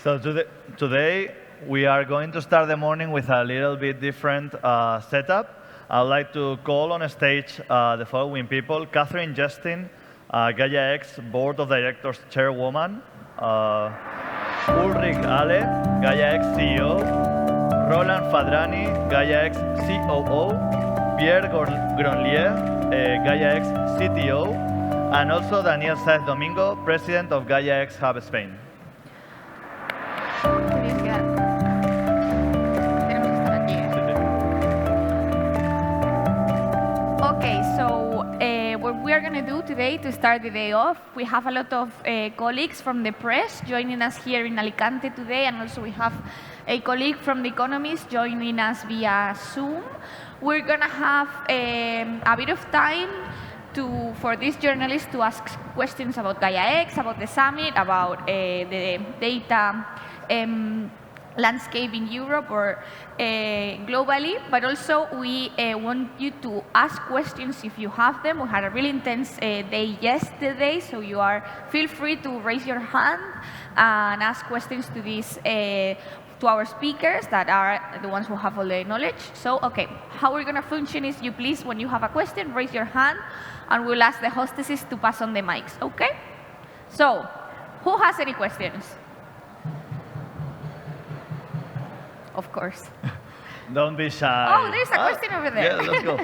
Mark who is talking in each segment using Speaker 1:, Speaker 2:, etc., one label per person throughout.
Speaker 1: So today we are going to start the morning with a little bit different setup. I'd like to call on stage the following people: Catherine Jestin, Gaia-X Board of Directors Chairwoman, Ulrich Ahle, Gaia-X CEO, Roland Fadrany, Gaia-X COO, Pierre Gronlier, Gaia-X CTO, and also Sáez Domingo, President of Gaia-X Hub Spain.
Speaker 2: Okay, so what we are going to do today to start the day off, we have a lot of colleagues from the press joining us here in Alicante today, and also we have a colleague from The Economist joining us via Zoom. We're going to have a bit of time for these journalists to ask questions about Gaia-X, about the summit, about the data landscape in Europe or globally, but also we want you to ask questions if you have them. We had a really intense day yesterday, so feel free to raise your hand and ask questions to to our speakers that are the ones who have all the knowledge. So, okay, how we're going to function is you please, when you have a question, raise your hand, and we'll ask the hostesses to pass on the mics, okay? So, who has any questions? Of course.
Speaker 1: Don't be shy.
Speaker 2: Oh, there's a question over there.
Speaker 1: Yeah, let's go.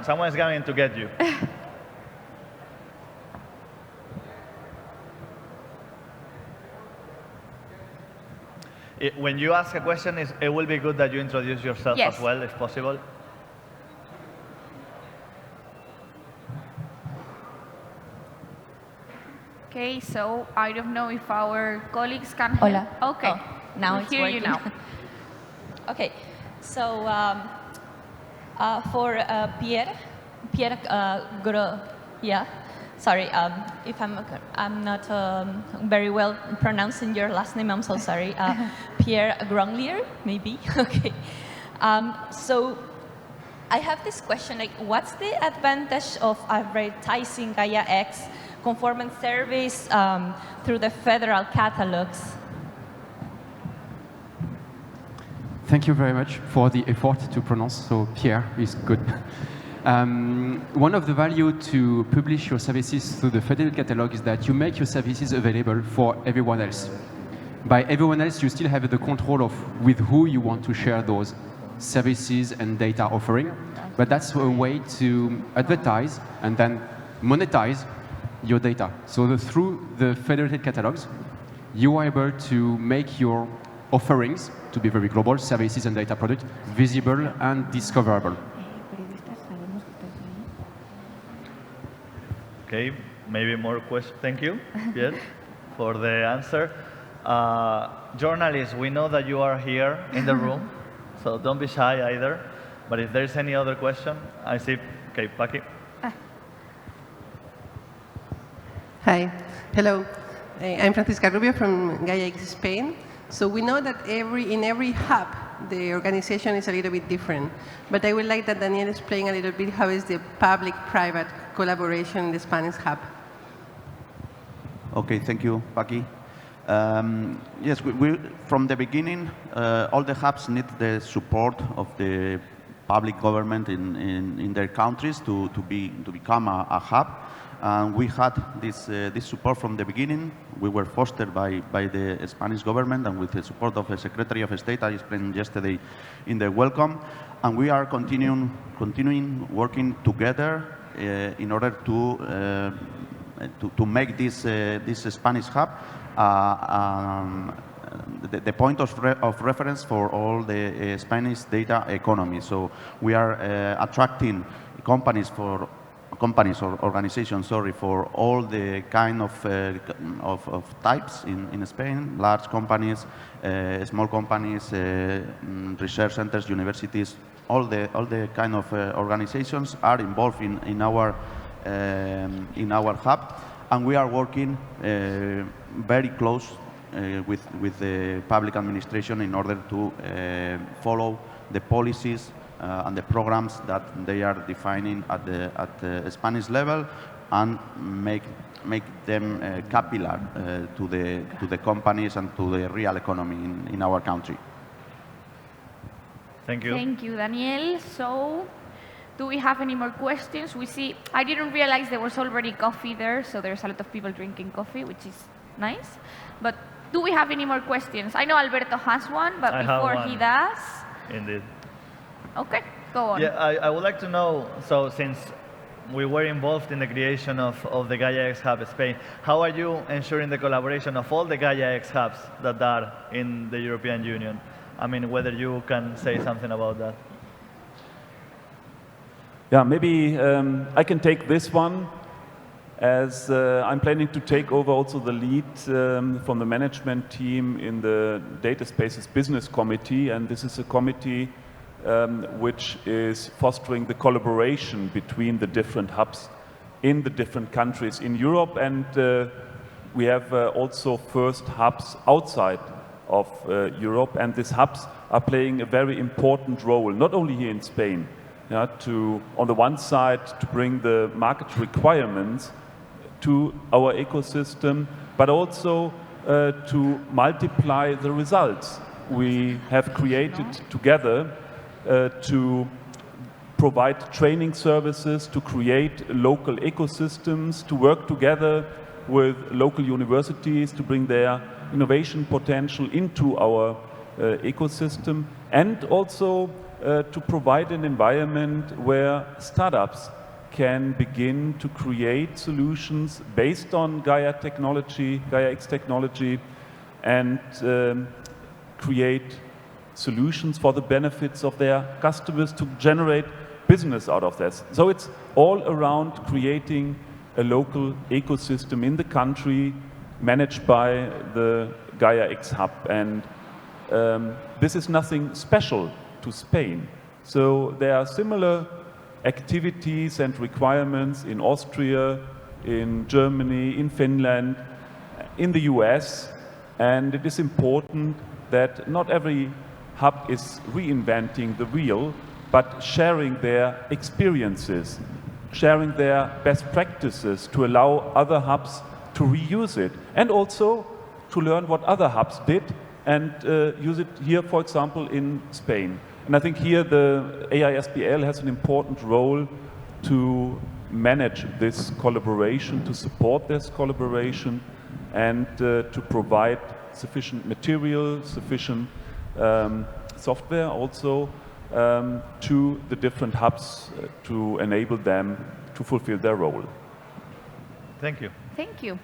Speaker 1: Someone's coming to get you. When you ask a question, it will be good that you introduce yourself as well, if possible.
Speaker 2: Okay, so I don't know if our colleagues can help.
Speaker 3: Hola.
Speaker 2: Okay,
Speaker 3: now it's
Speaker 2: hear
Speaker 3: working.
Speaker 2: you now.
Speaker 3: Okay, so for Pierre yeah. Sorry, if I'm not very well pronouncing your last name, I'm so sorry. Pierre Gronlier, maybe. Okay. So I have this question: like, what's the advantage of advertising Gaia-X conformance service through the federal catalogs?
Speaker 4: Thank you very much for the effort to pronounce, so Pierre is good. One of the value to publish your services through the federal catalog is that you make your services available for everyone else. By everyone else, you still have the control of with who you want to share those services and data offering, but that's a way to advertise and then monetize your data. So through the federated catalogs, you are able to make your offerings, to be very global, services and data products, visible and discoverable.
Speaker 1: Okay, maybe more questions. Thank you, Pierre, for the answer. Journalists, we know that you are here in the room, so don't be shy either. But if there's any other question, I see. Okay, Paki.
Speaker 5: Hi. Hello. I'm Francisca Rubio from Gaia-X Spain. So we know that in every hub, the organization is a little bit different. But I would like that Daniel explain a little bit how is the public-private collaboration in the Spanish hub.
Speaker 6: Okay, thank you, Paki. Yes, from the beginning, all the hubs need the support of the public government in their countries to become a hub. And we had this support from the beginning. We were fostered by the Spanish government and with the support of the Secretary of State, I explained yesterday in the welcome. And we are continuing working together in order to make this Spanish hub the point of reference for all the Spanish data economy. So we are attracting companies or organizations, for all the kind of types in Spain: large companies, small companies, research centers, universities. All the kind of organizations are involved in our hub, and we are working very close with the public administration in order to follow the policies and the programs that they are defining at the Spanish level, and make them capillary to the companies and to the real economy in our country.
Speaker 1: Thank you.
Speaker 2: Thank you, Daniel. So, do we have any more questions? We see, I didn't realize there was already coffee there, so there's a lot of people drinking coffee, which is nice. But do we have any more questions? I know Alberto has one, but before he does...
Speaker 1: Indeed.
Speaker 2: Okay, go on.
Speaker 1: Yeah, I would like to know, so since we were involved in the creation of the Gaia-X Hub Spain, how are you ensuring the collaboration of all the Gaia-X hubs that are in the European Union? I mean, whether you can say something about that.
Speaker 7: Yeah, maybe I can take this one, as I'm planning to take over also the lead from the management team in the Data Spaces Business Committee, and this is a committee which is fostering the collaboration between the different hubs in the different countries in Europe, and we have also first hubs outside of Europe, and these hubs are playing a very important role, not only here in Spain, to, on the one side, to bring the market requirements to our ecosystem, but also to multiply the results we have created together to provide training services, to create local ecosystems, to work together with local universities to bring their innovation potential into our ecosystem, and also to provide an environment where startups can begin to create solutions based on Gaia technology, Gaia-X technology, and create solutions for the benefits of their customers to generate business out of this. So it's all around creating a local ecosystem in the country managed by the Gaia-X hub. And this is nothing special to Spain. So there are similar activities and requirements in Austria, in Germany, in Finland, in the US, and it is important that not every hub is reinventing the wheel, but sharing their experiences, sharing their best practices to allow other hubs to reuse it, and also to learn what other hubs did and use it here, for example, in Spain. And I think here the AISBL has an important role to manage this collaboration, to support this collaboration, and to provide sufficient material, sufficient software also to the different hubs to enable them to fulfill their role.
Speaker 1: Thank you.
Speaker 2: Thank you.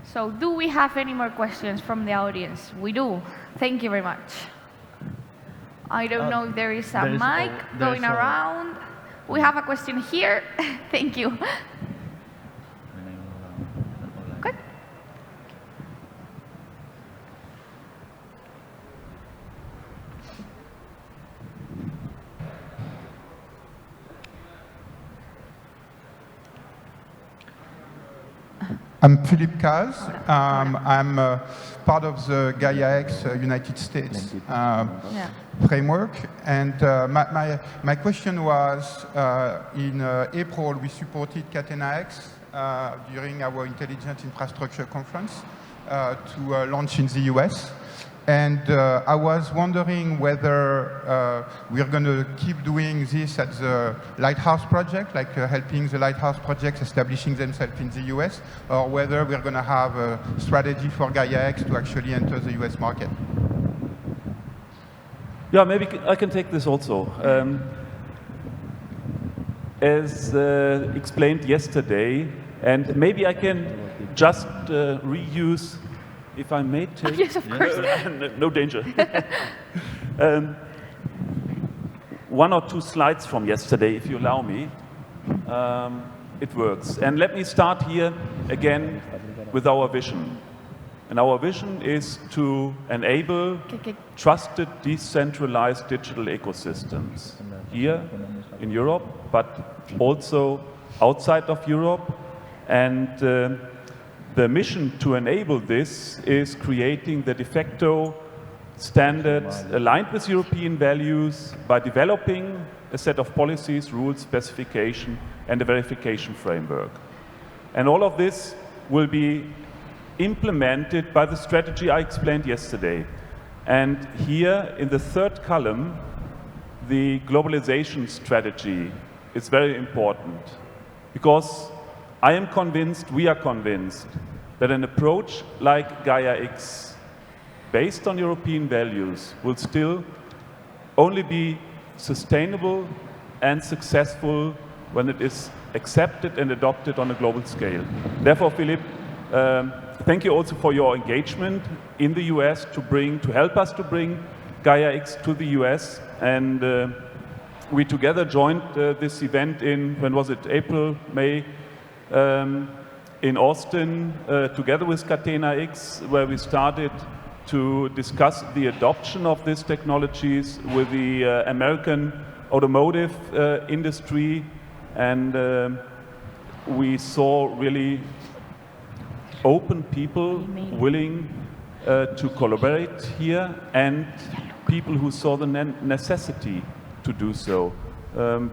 Speaker 2: So do we have any more questions from the audience? We do. Thank you very much. I don't know if there is a mic going around. We have a question here. Thank you. Good.
Speaker 8: I'm Philippe Kaz. I'm part of the Gaia-X United States framework. And my question was, in April, we supported Catena-X during our Intelligent Infrastructure Conference to launch in the US. And I was wondering whether we're going to keep doing this at the Lighthouse Project, like helping the Lighthouse projects establishing themselves in the US, or whether we're going to have a strategy for Gaia-X to actually enter the US market.
Speaker 7: Yeah, maybe I can take this also. As explained yesterday, and maybe I can just reuse, if I may take...
Speaker 2: Yes, of course.
Speaker 7: No danger. One or two slides from yesterday, if you allow me. It works. And let me start here again with our vision. And our vision is to enable trusted, decentralized digital ecosystems here in Europe, but also outside of Europe. And the mission to enable this is creating the de facto standards aligned with European values by developing a set of policies, rules, specification, and a verification framework. And all of this will be implemented by the strategy I explained yesterday. And here in the third column, the globalization strategy is very important, because I am convinced, we are convinced, that an approach like Gaia-X, based on European values, will still only be sustainable and successful when it is accepted and adopted on a global scale. Therefore, Philippe, thank you also for your engagement in the US to help us to bring Gaia-X to the US. And we together joined this event in, when was it, April, May, in Austin, together with Catena-X, where we started to discuss the adoption of these technologies with the American automotive industry. And we saw really open people willing to collaborate here, and people who saw the necessity to do so.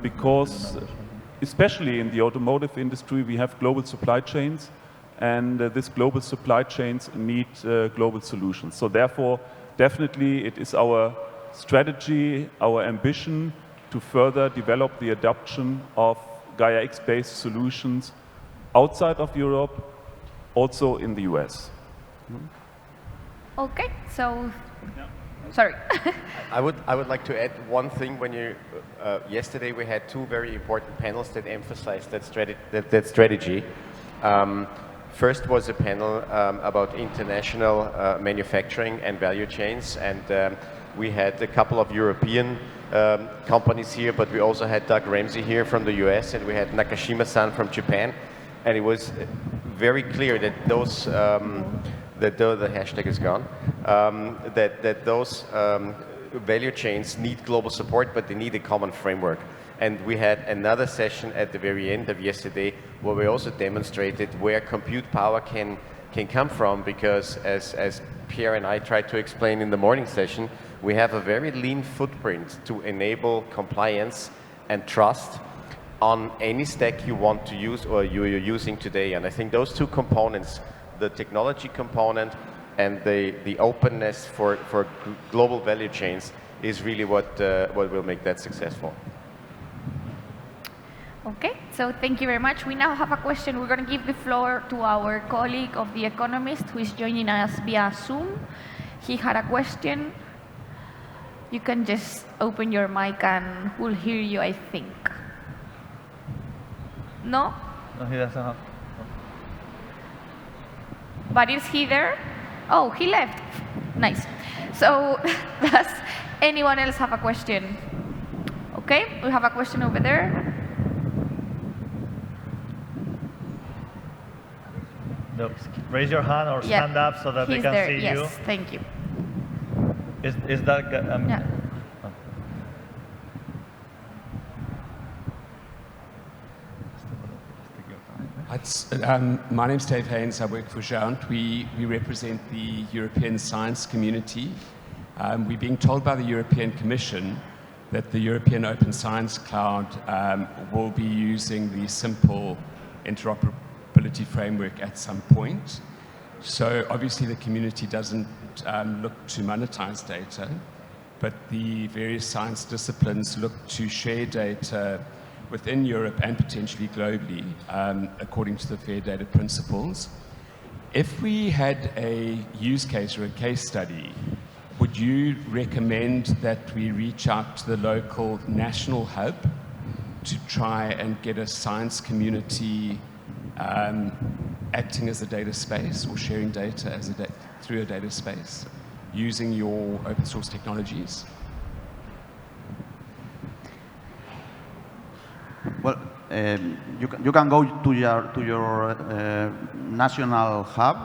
Speaker 7: Because especially in the automotive industry, we have global supply chains, and these global supply chains need global solutions. So therefore, definitely it is our strategy, our ambition to further develop the adoption of Gaia-X-based solutions outside of Europe, also in the US.
Speaker 2: Okay, so, sorry.
Speaker 9: I would like to add one thing. When you yesterday we had two very important panels that emphasized that strategy. First was a panel about international manufacturing and value chains, and we had a couple of European companies here, but we also had Doug Ramsey here from the US, and we had Nakashima-san from Japan, and it was very clear that those the hashtag is gone, that those value chains need global support, but they need a common framework. And we had another session at the very end of yesterday where we also demonstrated where compute power can come from, because as Pierre and I tried to explain in the morning session, we have a very lean footprint to enable compliance and trust on any stack you want to use or you're using today. And I think those two components, the technology component and the openness for global value chains, is really what will make that successful.
Speaker 2: Okay, so thank you very much. We now have a question. We're going to give the floor to our colleague of The Economist, who is joining us via Zoom. He had a question. You can just open your mic and we'll hear you, I think. No?
Speaker 1: No, he doesn't have.
Speaker 2: But is he there? Oh, he left. Nice. So does anyone else have a question? Okay, we have a question over there.
Speaker 1: No. Raise your hand or stand up so that they can see you.
Speaker 2: Yes, thank you.
Speaker 1: Is that...
Speaker 2: yeah.
Speaker 10: My name's Dave Haynes. I work for Jeant. We represent the European science community. We're being told by the European Commission that the European Open Science Cloud will be using the simple interoperability framework at some point. So obviously the community doesn't look to monetize data, but the various science disciplines look to share data within Europe and potentially globally, according to the fair data principles. If we had a use case or a case study, would you recommend that we reach out to the local national hub to try and get a science community acting as a data space or sharing data as through a data space using your open source technologies?
Speaker 6: Well, you can go to your national hub.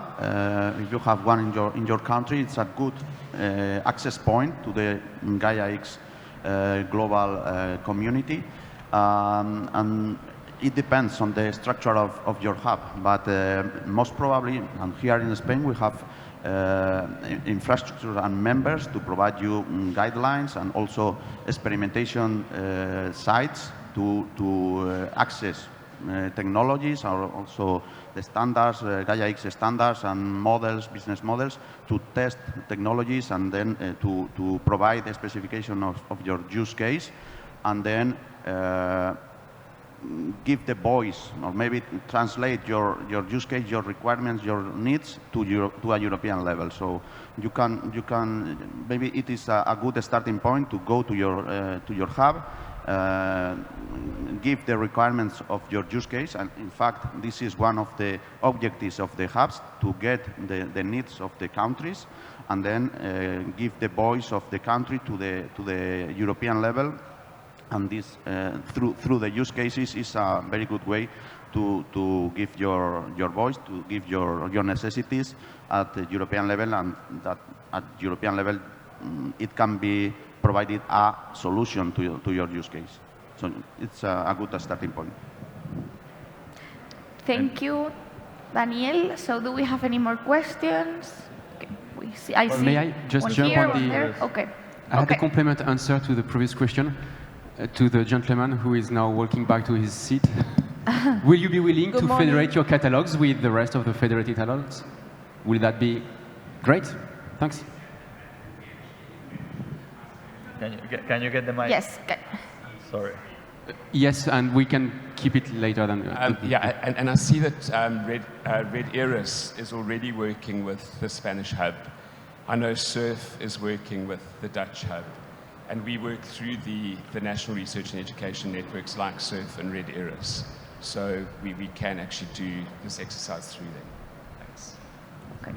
Speaker 6: If you have one in your country, it's a good access point to the Gaia-X global community, and it depends on the structure of your hub. But most probably, and here in Spain, we have infrastructure and members to provide you guidelines and also experimentation sites to access technologies, or also the standards, Gaia-X standards and models, business models, to test technologies and then to provide a specification of your use case, and then give the voice, or maybe translate your use case, your requirements, your needs to a European level. So you can maybe it is a good starting point to go to your hub, give the requirements of your use case, and in fact this is one of the objectives of the hubs, to get the needs of the countries, and then give the voice of the country to the European level. And this, through the use cases, is a very good way to give your voice, to give your necessities at the European level, and that at European level it can be provided a solution to your use case. So it's a good starting point.
Speaker 2: Thank you, Daniel. So do we have any more questions? Okay, we see. I see.
Speaker 4: May I just
Speaker 2: one
Speaker 4: jump
Speaker 2: here,
Speaker 4: on
Speaker 2: one
Speaker 4: the?
Speaker 2: there. Okay.
Speaker 4: I had a complement answer to the previous question. To the gentleman who is now walking back to his seat. Will you be willing to federate your catalogs with the rest of the federated catalogs? Will that be great? Thanks.
Speaker 1: Can you get the mic?
Speaker 2: Yes.
Speaker 1: Sorry.
Speaker 4: Yes, and we can keep it later than.
Speaker 10: Yeah, and I see that Red Eris is already working with the Spanish hub. I know SURF is working with the Dutch hub. And we work through the national research and education networks like SURF and Red Eris. So we can actually do this exercise through them. Thanks.
Speaker 2: Okay.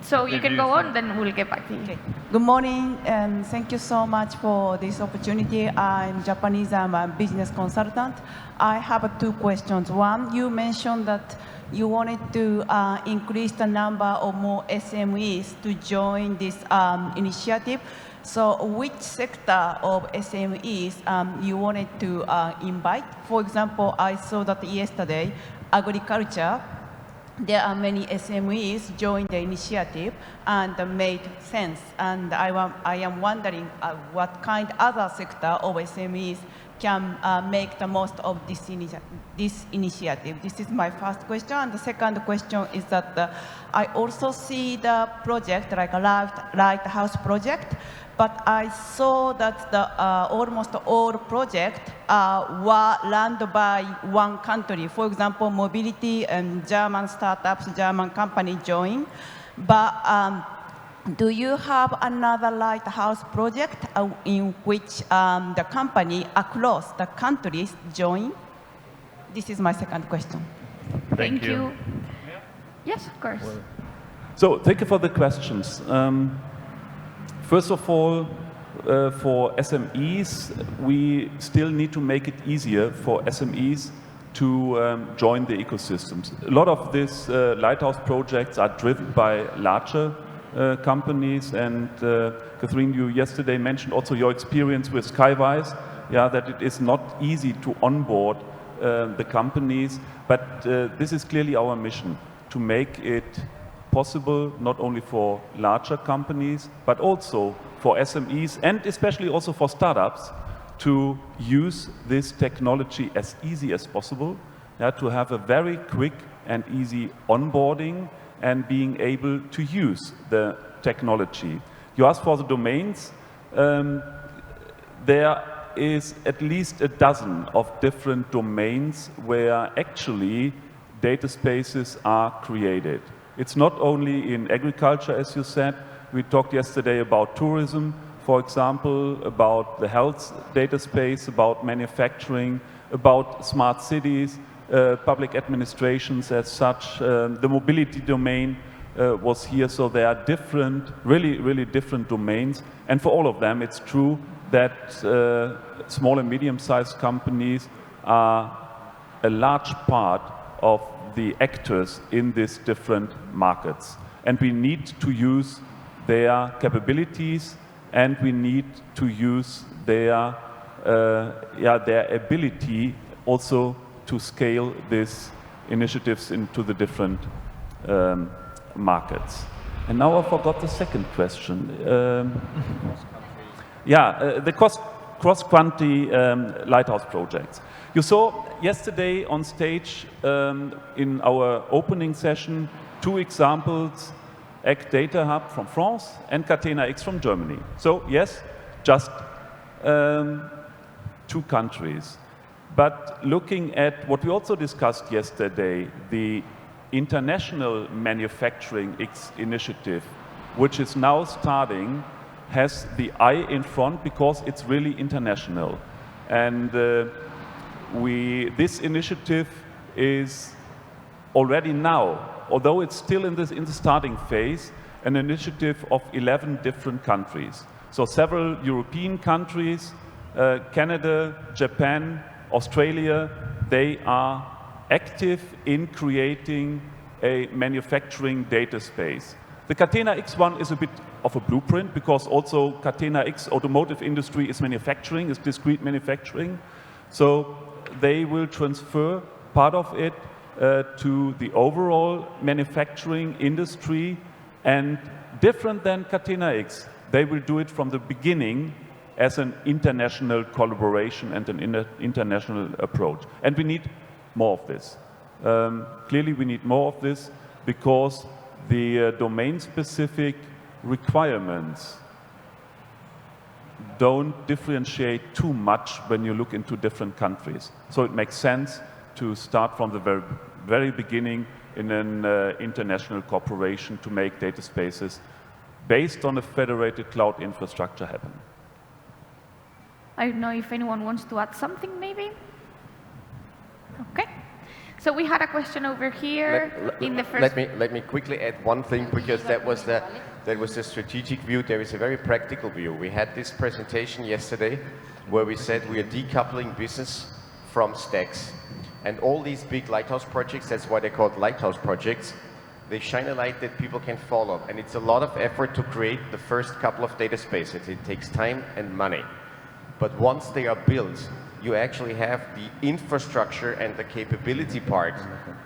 Speaker 2: So you can go on, then we'll get back to you.
Speaker 11: Okay. Good morning, and thank you so much for this opportunity. I'm Japanese, I'm a business consultant. I have two questions. One, you mentioned that you wanted to increase the number of more SMEs to join this initiative. So which sector of SMEs you wanted to invite? For example, I saw that yesterday, agriculture, there are many SMEs joined the initiative and made sense. And I am wondering what kind of other sector of SMEs can make the most of this initiative. This is my first question. And the second question is that I also see the project, like a lighthouse project, but I saw that almost all projects were run by one country. For example, mobility and German startups, German company join. But do you have another lighthouse project in which the company across the countries join? This is my second question.
Speaker 2: Thank you. Yes, of course.
Speaker 7: So thank you for the questions. First of all, for SMEs, we still need to make it easier for SMEs to join the ecosystems. A lot of these lighthouse projects are driven by larger companies, and Catherine, you yesterday mentioned also your experience with Skywise, that it is not easy to onboard the companies, but this is clearly our mission, to make it possible not only for larger companies, but also for SMEs and especially also for startups to use this technology as easy as possible, to have a very quick and easy onboarding and being able to use the technology. You asked for the domains. There is at least a dozen of different domains where actually data spaces are created. It's not only in agriculture, as you said. We talked yesterday about tourism, for example, about the health data space, about manufacturing, about smart cities, public administrations as such. The mobility domain was here, so there are different, really different domains. And for all of them, it's true that small and medium-sized companies are a large part of the actors in these different markets. And we need to use their capabilities, and we need to use their ability also to scale these initiatives into the different markets. And now I forgot the second question. The cross-country lighthouse projects. You saw yesterday on stage in our opening session 2 examples, Egg Data Hub from France and Gaia-X from Germany. So yes, just 2 countries. But looking at what we also discussed yesterday, the International Manufacturing X initiative, which is now starting, has the eye in front because it's really international. And this initiative is already now, although it's still in the starting phase, an initiative of 11 different countries. So several European countries, Canada, Japan, Australia, they are active in creating a manufacturing data space. The Gaia-X one is a bit of a blueprint because also Gaia-X automotive industry is manufacturing, is discrete manufacturing. So they will transfer part of it to the overall manufacturing industry, and different than Gaia-X, they will do it from the beginning as an international collaboration and an international approach. And we need more of this. Clearly we need more of this because the domain-specific requirements don't differentiate too much when you look into different countries. So it makes sense to start from the very beginning in an international cooperation to make data spaces based on a federated cloud infrastructure happen.
Speaker 2: I don't know if anyone wants to add something, maybe? Okay. So we had a question over here in the first...
Speaker 9: Let me quickly add one thing, because that was the strategic view. There is a very practical view. We had this presentation yesterday where we said we are decoupling business from stacks. And all these big lighthouse projects, that's why they're called lighthouse projects, they shine a light that people can follow. And it's a lot of effort to create the first couple of data spaces. It takes time and money. But once they are built, you actually have the infrastructure and the capability part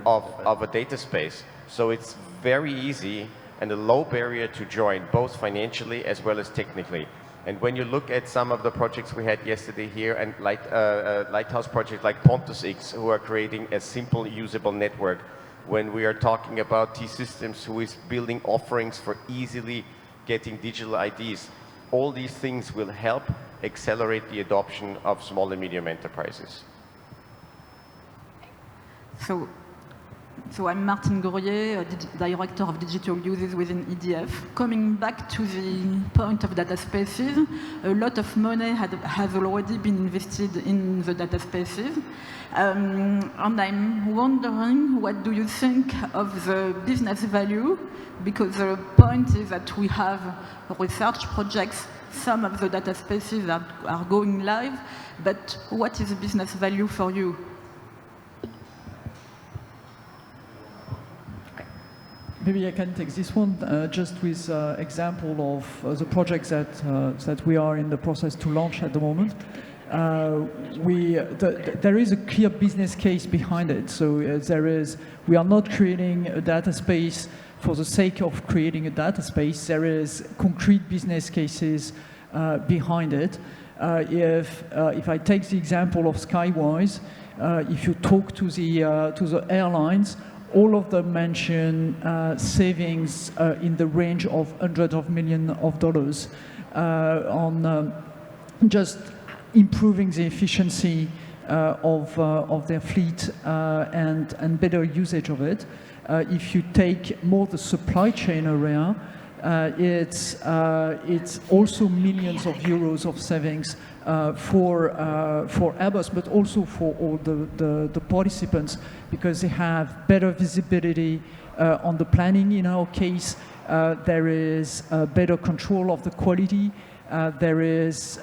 Speaker 9: of a data space. So it's very easy and a low barrier to join, both financially as well as technically. And when you look at some of the projects we had yesterday here, and lighthouse projects like Pontus X, who are creating a simple usable network, when we are talking about T-Systems, who is building offerings for easily getting digital IDs, all these things will help accelerate the adoption of small and medium enterprises.
Speaker 12: So I'm Martin Gronlier, Director of Digital Uses within EDF. Coming back to the point of data spaces, a lot of money has already been invested in the data spaces. And I'm wondering, what do you think of the business value? Because the point is that we have research projects, some of the data spaces are going live, but what is the business value for you?
Speaker 13: Maybe I can take this one, just with example of the projects that we are in the process to launch at the moment. There is a clear business case behind it. So we are not creating a data space for the sake of creating a data space. There is concrete business cases behind it. If I take the example of Skywise, if you talk to the airlines, all of them mention savings in the range of hundreds of millions of dollars on just improving the efficiency of their fleet and better usage of it. If you take more the supply chain area, it's also millions of euros of savings for Airbus, but also for all the participants, because they have better visibility on the planning. In our case, there is better control of the quality. There is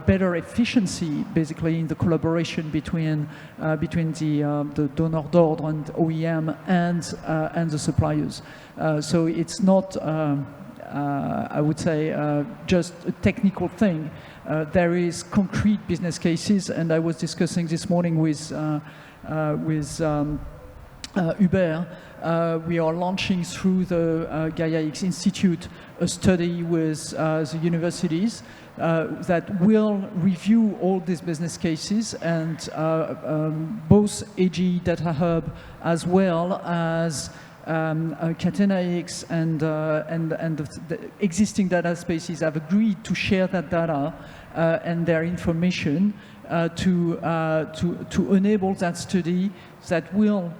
Speaker 13: better efficiency, basically, in the collaboration between the donneur d'ordre and OEM and the suppliers. So it's not, I would say, just a technical thing. There is concrete business cases, and I was discussing this morning with Uber, we are launching through the Gaia-X Institute a study with the universities that will review all these business cases, and both AG Data Hub as well as Catena-X and the existing data spaces have agreed to share that data and their information to enable that study that will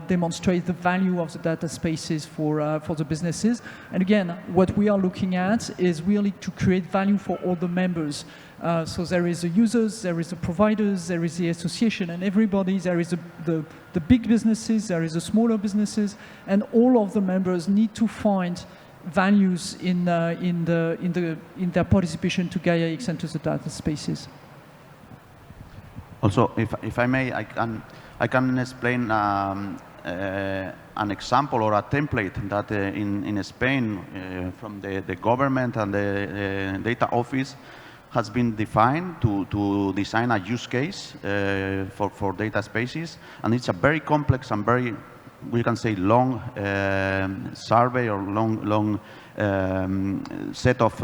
Speaker 13: demonstrate the value of the data spaces for the businesses. And again, what we are looking at is really to create value for all the members. So there is the users, there is the providers, there is the association, and everybody. There is the big businesses, there is the smaller businesses, and all of the members need to find values in their participation to Gaia-X and to the data spaces.
Speaker 6: Also, if I may, I can explain an example or a template that in Spain from the government and the data office has been defined to design a use case for data spaces, and it's a very complex and very, we can say, long survey or long set of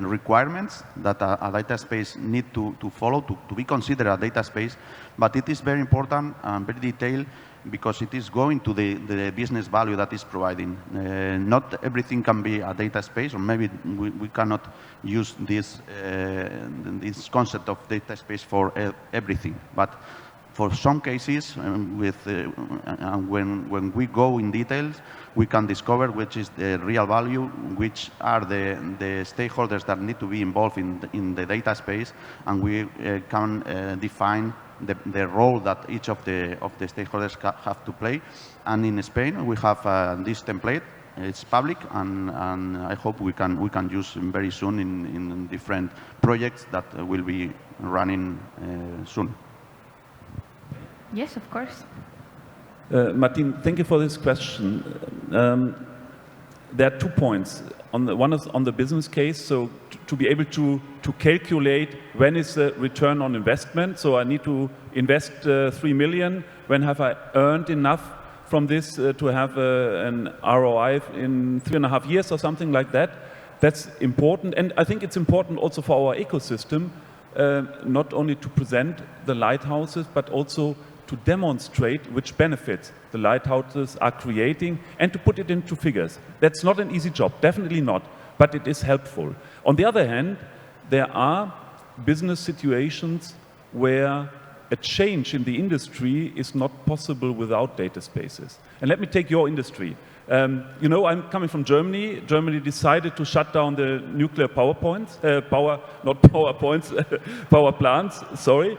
Speaker 6: requirements that a data space need to follow to be considered a data space. But it is very important and very detailed because it is going to the business value that is providing. Not everything can be a data space, or maybe we cannot use this concept of data space for everything. But for some cases, when we go in details, we can discover which is the real value, which are the stakeholders that need to be involved in the data space, and we can define the role that each of the stakeholders have to play. And in Spain, we have this template. It's public, and I hope we can use very soon in different projects that will be running soon.
Speaker 2: Yes, of course.
Speaker 7: Martin, thank you for this question. There are 2 points. One is on the business case, so to be able to calculate when is the return on investment. So I need to invest 3 million. When have I earned enough from this to have an ROI in 3.5 years or something like that? That's important, and I think it's important also for our ecosystem, not only to present the lighthouses, but also to demonstrate which benefits the lighthouses are creating and to put it into figures. That's not an easy job, definitely not, but it is helpful. On the other hand, there are business situations where a change in the industry is not possible without data spaces. And let me take your industry. You know, I'm coming from Germany. Germany decided to shut down the nuclear power plants, power plants, sorry.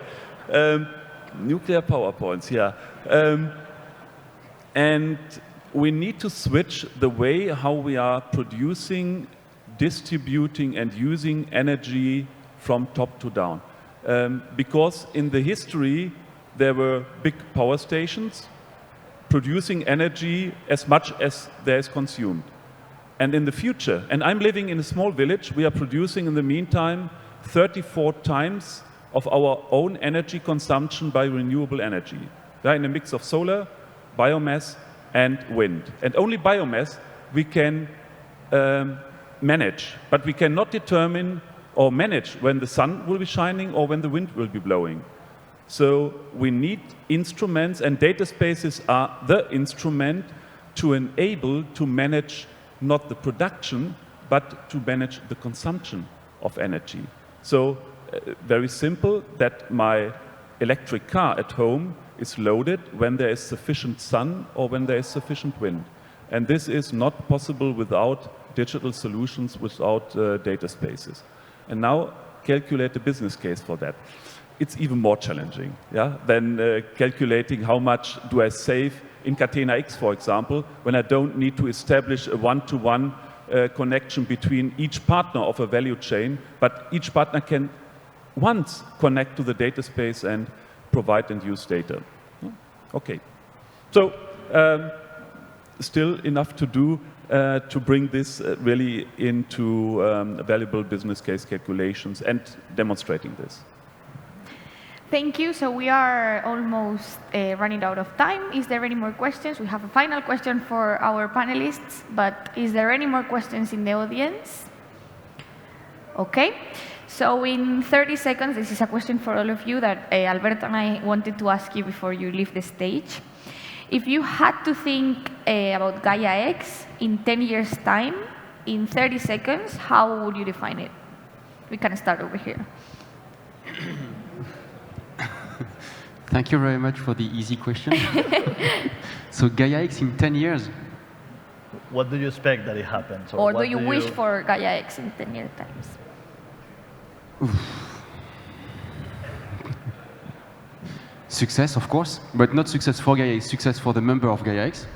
Speaker 7: Nuclear power points, yeah. And we need to switch the way how we are producing, distributing and using energy from top to down. Because in the history, there were big power stations producing energy as much as there is consumed. And in the future, and I'm living in a small village, we are producing in the meantime 34 times of our own energy consumption by renewable energy. They're in a mix of solar, biomass, and wind. And only biomass we can manage, but we cannot determine or manage when the sun will be shining or when the wind will be blowing. So we need instruments, and data spaces are the instrument to enable to manage not the production, but to manage the consumption of energy. So very simple, that my electric car at home is loaded when there is sufficient sun or when there is sufficient wind. And this is not possible without digital solutions, without data spaces. And now calculate the business case for that. It's even more challenging, yeah, than calculating how much do I save in Catena-X, for example, when I don't need to establish a one-to-one connection between each partner of a value chain, but each partner can once connect to the data space and provide and use data. Okay. So still enough to do to bring this really into valuable business case calculations and demonstrating this.
Speaker 2: Thank you. So we are almost running out of time. Is there any more questions? We have a final question for our panelists, but is there any more questions in the audience? Okay. So in 30 seconds, this is a question for all of you that Alberto and I wanted to ask you before you leave the stage. If you had to think about Gaia-X in 10 years' time, in 30 seconds, how would you define it? We can start over here.
Speaker 4: Thank you very much for the easy question. So Gaia-X in 10 years?
Speaker 1: What do you expect that it happens?
Speaker 2: Or do you wish for Gaia-X in 10 years' times?
Speaker 4: Success, of course, but not success for Gaia-X, success for the member of Gaia-X.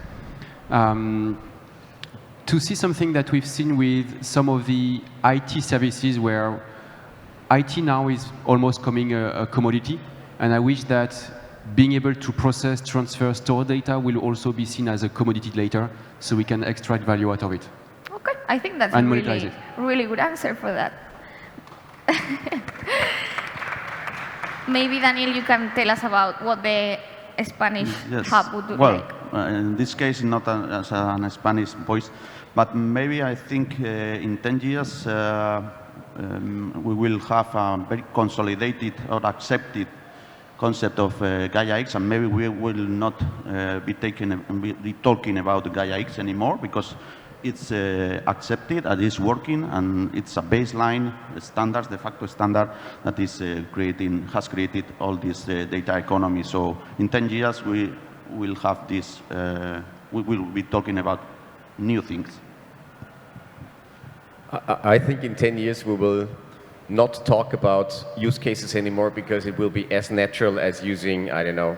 Speaker 4: To see something that we've seen with some of the IT services where IT now is almost becoming a commodity, and I wish that being able to process, transfer, store data will also be seen as a commodity later, so we can extract value out of it.
Speaker 2: Okay, I think that's a really good answer for that. Maybe, Daniel, you can tell us about what the Spanish hub would look like.
Speaker 6: In this case, not as a Spanish voice, but maybe I think in 10 years we will have a very consolidated or accepted concept of Gaia-X, and maybe we will not be talking about Gaia-X anymore, because it's accepted and it's working, and it's a baseline standards, de facto standard that is has created all this data economy. So in 10 years we will have this, we will be talking about new things.
Speaker 9: I think in 10 years we will not talk about use cases anymore, because it will be as natural as using, I don't know,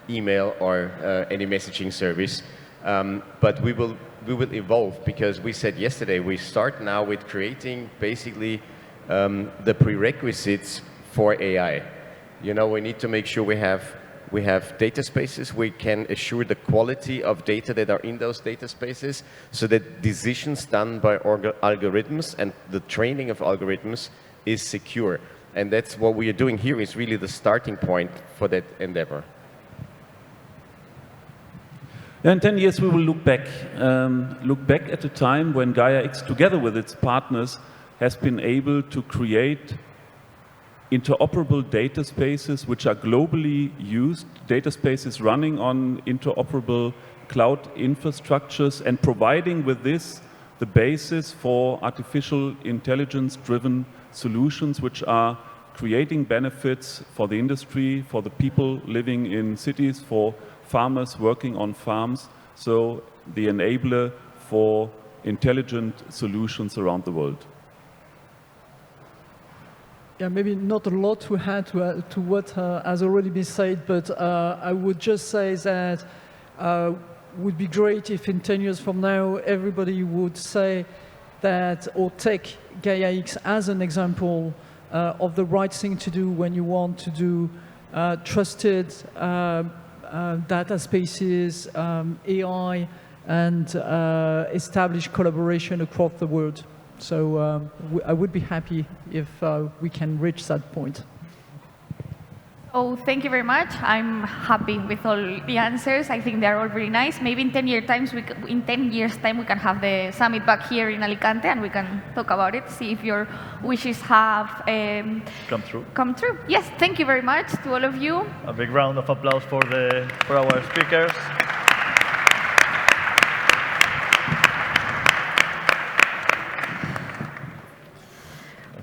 Speaker 9: email or any messaging service. But we will evolve, because we said yesterday we start now with creating basically the prerequisites for AI. You know, we need to make sure we have data spaces. We can assure the quality of data that are in those data spaces, so that decisions done by algorithms and the training of algorithms is secure. And that's what we are doing here, is really the starting point for that endeavor.
Speaker 7: In 10 years, we will look back at the time when Gaia-X, together with its partners, has been able to create interoperable data spaces which are globally used, data spaces running on interoperable cloud infrastructures, and providing with this the basis for artificial intelligence-driven solutions which are creating benefits for the industry, for the people living in cities, for farmers working on farms, so the enabler for intelligent solutions around the world.
Speaker 13: Yeah, maybe not a lot to add to what has already been said, but I would just say that would be great if in 10 years from now everybody would say that, or take Gaia-X as an example of the right thing to do when you want to do trusted data spaces, AI, and establish collaboration across the world. So I would be happy if we can reach that point.
Speaker 2: Oh, thank you very much. I'm happy with all the answers. I think they're all really nice. Maybe in 10 years' time, we can have the summit back here in Alicante, and we can talk about it, see if your wishes have come true. Yes, thank you very much to all of you.
Speaker 1: A big round of applause for our speakers.